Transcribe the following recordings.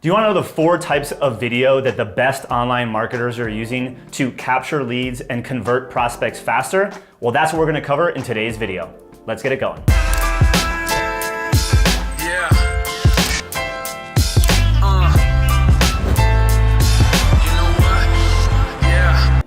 Do you want to know the 4 types of video that the best online marketers are using to capture leads and convert prospects faster? Well, that's what we're going to cover in today's video. Let's get it going.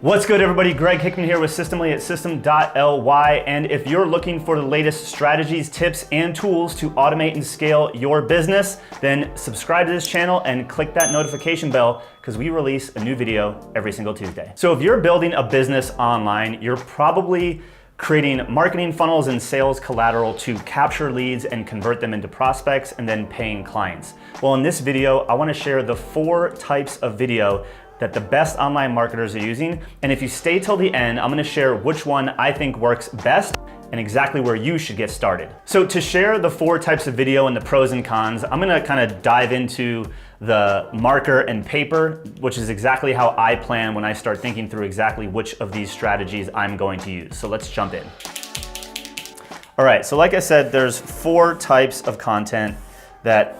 What's good, everybody? Greg Hickman here with Systemly at system.ly. And if you're looking for the latest strategies, tips, and tools to automate and scale your business, then subscribe to this channel and click that notification bell because we release a new video every single Tuesday. So if you're building a business online, you're probably creating marketing funnels and sales collateral to capture leads and convert them into prospects and then paying clients. Well, in this video, I want to share the 4 types of video that the best online marketers are using. And if you stay till the end, I'm gonna share which one I think works best and exactly where you should get started. So to share the 4 types of video and the pros and cons, I'm gonna kind of dive into the marker and paper, which is exactly how I plan when I start thinking through exactly which of these strategies I'm going to use. So let's jump in. All right, so like I said, there's 4 types of content that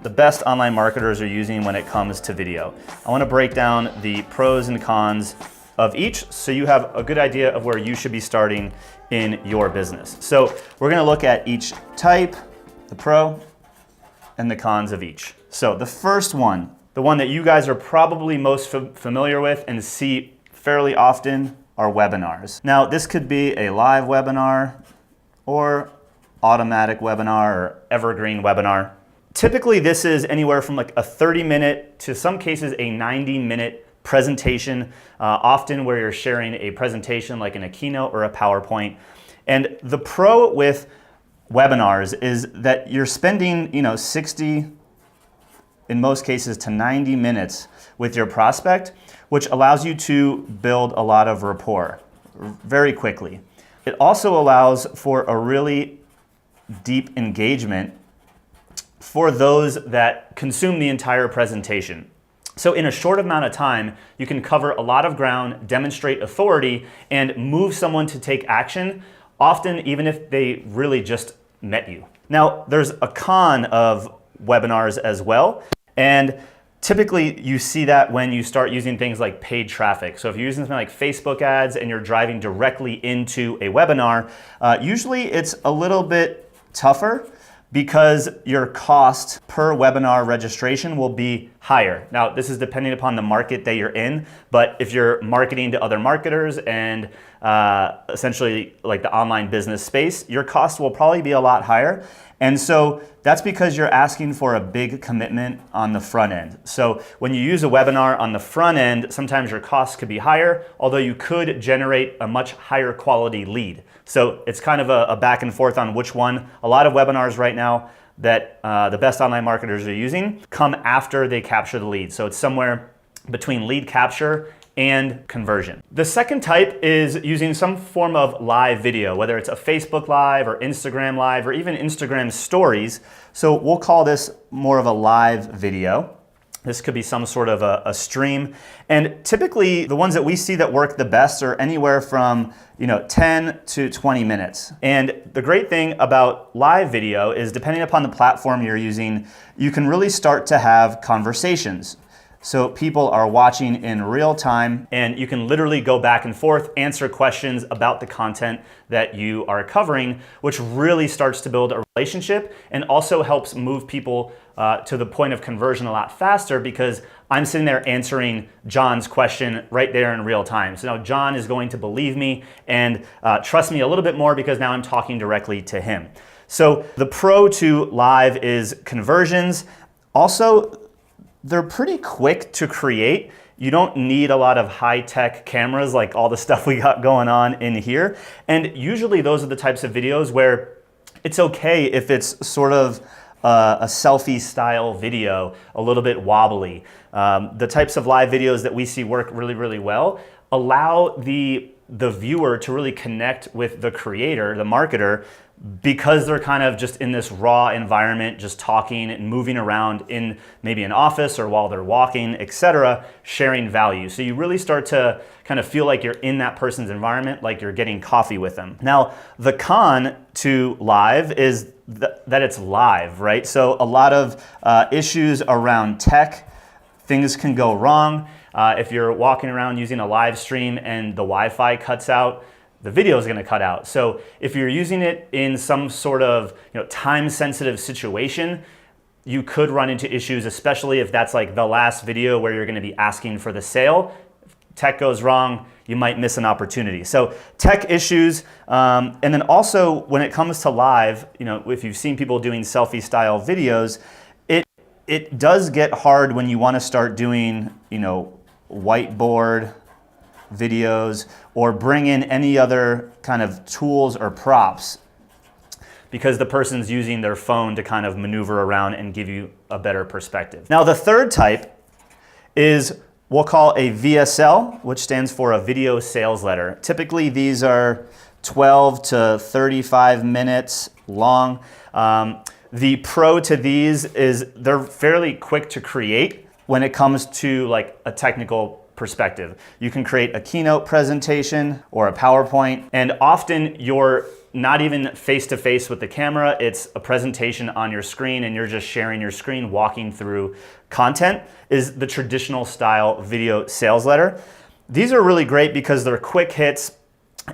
the best online marketers are using when it comes to video. I wanna break down the pros and cons of each so you have a good idea of where you should be starting in your business. So we're gonna look at each type, the pro, and the cons of each. So the first one, the one that you guys are probably most familiar with and see fairly often, are webinars. Now this could be a live webinar or automatic webinar or evergreen webinar. Typically, this is anywhere from like a 30-minute to some cases a 90-minute presentation, often where you're sharing a presentation like in a keynote or a PowerPoint. And the pro with webinars is that you're spending, 60, in most cases, to 90 minutes with your prospect, which allows you to build a lot of rapport very quickly. It also allows for a really deep engagement for those that consume the entire presentation. So in a short amount of time, you can cover a lot of ground, demonstrate authority, and move someone to take action, often even if they really just met you. Now, there's a con of webinars as well, and typically you see that when you start using things like paid traffic. So if you're using something like Facebook ads and you're driving directly into a webinar, usually it's a little bit tougher because your cost per webinar registration will be higher. Now, this is depending upon the market that you're in, but if you're marketing to other marketers and essentially like the online business space, your cost will probably be a lot higher. And so that's because you're asking for a big commitment on the front end. So when you use a webinar on the front end, sometimes your costs could be higher, although you could generate a much higher quality lead. So it's kind of a back and forth on which one. A lot of webinars right now that the best online marketers are using come after they capture the lead. So it's somewhere between lead capture and conversion. The second type is using some form of live video, whether it's a Facebook Live or Instagram Live or even Instagram Stories. So we'll call this more of a live video. This could be some sort of a stream. And typically the ones that we see that work the best are anywhere from 10 to 20 minutes. And the great thing about live video is depending upon the platform you're using, you can really start to have conversations. So people are watching in real time and you can literally go back and forth, answer questions about the content that you are covering, which really starts to build a relationship and also helps move people to the point of conversion a lot faster because I'm sitting there answering John's question right there in real time. So now John is going to believe me and trust me a little bit more because now I'm talking directly to him. So the pro to live is conversions. Also, they're pretty quick to create. You don't need a lot of high-tech cameras like all the stuff we got going on in here. And usually those are the types of videos where it's okay if it's sort of a selfie style video, a little bit wobbly. The types of live videos that we see work really, really well allow the viewer to really connect with the creator, the marketer, because they're kind of just in this raw environment, just talking and moving around in maybe an office or while they're walking, etc., sharing value. So you really start to kind of feel like you're in that person's environment, like you're getting coffee with them. Now, the con to live is that it's live, right? So a lot of issues around tech, things can go wrong. If you're walking around using a live stream and the Wi-Fi cuts out, the video is going to cut out. So if you're using it in some sort of time-sensitive situation, you could run into issues, especially if that's like the last video where you're going to be asking for the sale. If tech goes wrong, you might miss an opportunity. So tech issues, and then also when it comes to live, if you've seen people doing selfie-style videos, it does get hard when you want to start doing, whiteboard videos or bring in any other kind of tools or props, because the person's using their phone to kind of maneuver around and give you a better perspective. Now, the third type is we'll call a VSL, which stands for a video sales letter. Typically, these are 12 to 35 minutes long. The pro to these is they're fairly quick to create when it comes to like a technical perspective. You can create a keynote presentation or a PowerPoint, and often you're not even face-to-face with the camera. It's a presentation on your screen and you're just sharing your screen, walking through content, is the traditional style video sales letter. These are really great because they're quick hits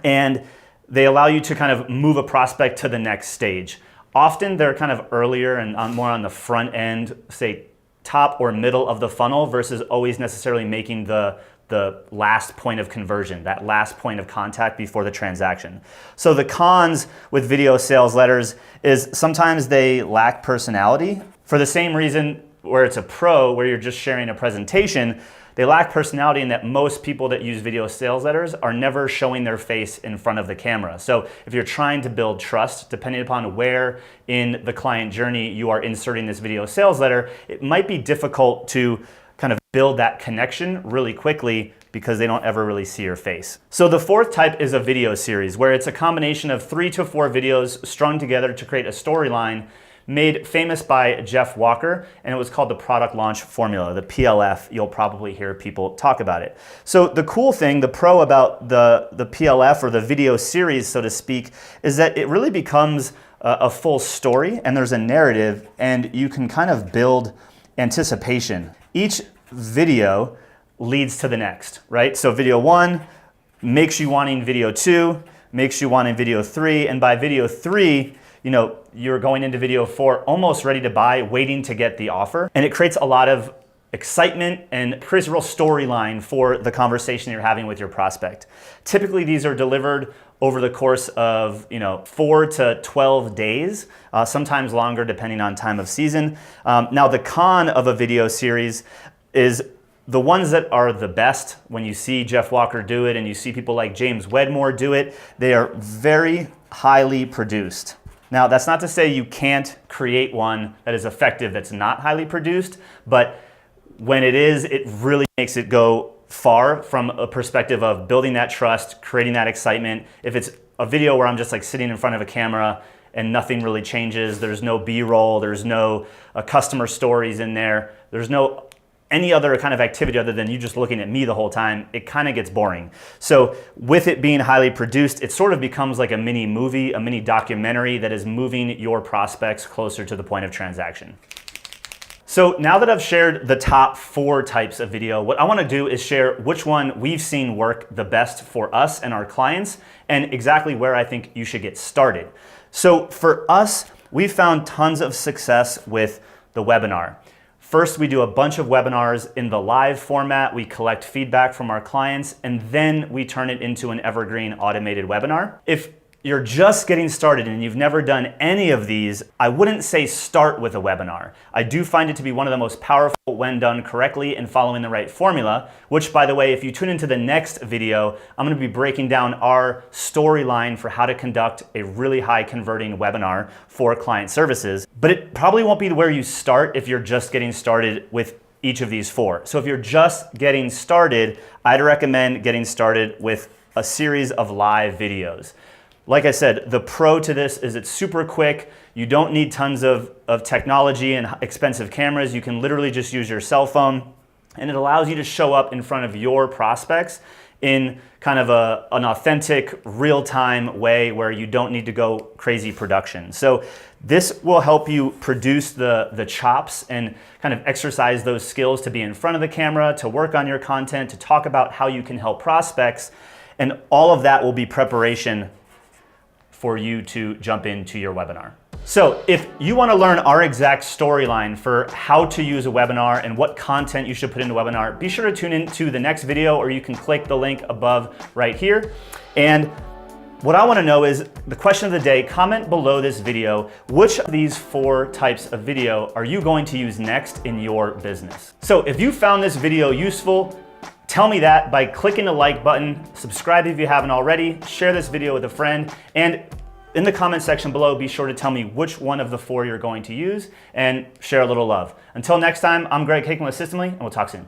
and they allow you to kind of move a prospect to the next stage. Often they're kind of earlier and more on the front end, say top or middle of the funnel, versus always necessarily making the last point of conversion, that last point of contact before the transaction. So the cons with video sales letters is sometimes they lack personality. For the same reason where it's a pro, where you're just sharing a presentation, they lack personality in that most people that use video sales letters are never showing their face in front of the camera. So if you're trying to build trust, depending upon where in the client journey you are inserting this video sales letter, it might be difficult to kind of build that connection really quickly because they don't ever really see your face. So the fourth type is a video series, where it's a combination of 3 to 4 videos strung together to create a storyline made famous by Jeff Walker, and it was called the product launch formula, the PLF. You'll probably hear people talk about it. So the cool thing, the pro about the PLF, or the video series, so to speak, is that it really becomes a full story, and there's a narrative, and you can kind of build anticipation. Each video leads to the next, right? So video 1 makes you wanting video 2, makes you wanting video 3, and by video 3, you're going into video 4 almost ready to buy, waiting to get the offer. And it creates a lot of excitement and creates a real storyline for the conversation you're having with your prospect. Typically, these are delivered over the course of 4 to 12 days, sometimes longer depending on time of season. Now, the con of a video series is the ones that are the best. When you see Jeff Walker do it and you see people like James Wedmore do it, they are very highly produced. Now, that's not to say you can't create one that is effective that's not highly produced, but when it is, it really makes it go far from a perspective of building that trust, creating that excitement. If it's a video where I'm just like sitting in front of a camera and nothing really changes, there's no B-roll, there's no customer stories in there, there's no any other kind of activity other than you just looking at me the whole time, it kind of gets boring. So with it being highly produced, it sort of becomes like a mini movie, a mini documentary that is moving your prospects closer to the point of transaction. So now that I've shared the top 4 types of video, what I want to do is share which one we've seen work the best for us and our clients, and exactly where I think you should get started. So for us, we've found tons of success with the webinar. First, we do a bunch of webinars in the live format. We collect feedback from our clients, and then we turn it into an evergreen automated webinar. If you're just getting started and you've never done any of these, I wouldn't say start with a webinar. I do find it to be one of the most powerful when done correctly and following the right formula, which, by the way, if you tune into the next video, I'm going to be breaking down our storyline for how to conduct a really high converting webinar for client services. But it probably won't be where you start if you're just getting started with each of these 4. So if you're just getting started, I'd recommend getting started with a series of live videos. Like I said, the pro to this is it's super quick. You don't need tons of technology and expensive cameras. You can literally just use your cell phone, and it allows you to show up in front of your prospects in kind of an authentic, real-time way where you don't need to go crazy production. So this will help you produce the chops and kind of exercise those skills to be in front of the camera, to work on your content, to talk about how you can help prospects. And all of that will be preparation for you to jump into your webinar. So if you want to learn our exact storyline for how to use a webinar and what content you should put into a webinar, be sure to tune in to the next video, or you can click the link above right here. And what I want to know is the question of the day. Comment below this video, which of these 4 types of video are you going to use next in your business? So if you found this video useful, tell me that by clicking the like button, subscribe if you haven't already, share this video with a friend, and in the comment section below, be sure to tell me which one of the 4 you're going to use and share a little love. Until next time, I'm Greg Hickman with Systemly, and we'll talk soon.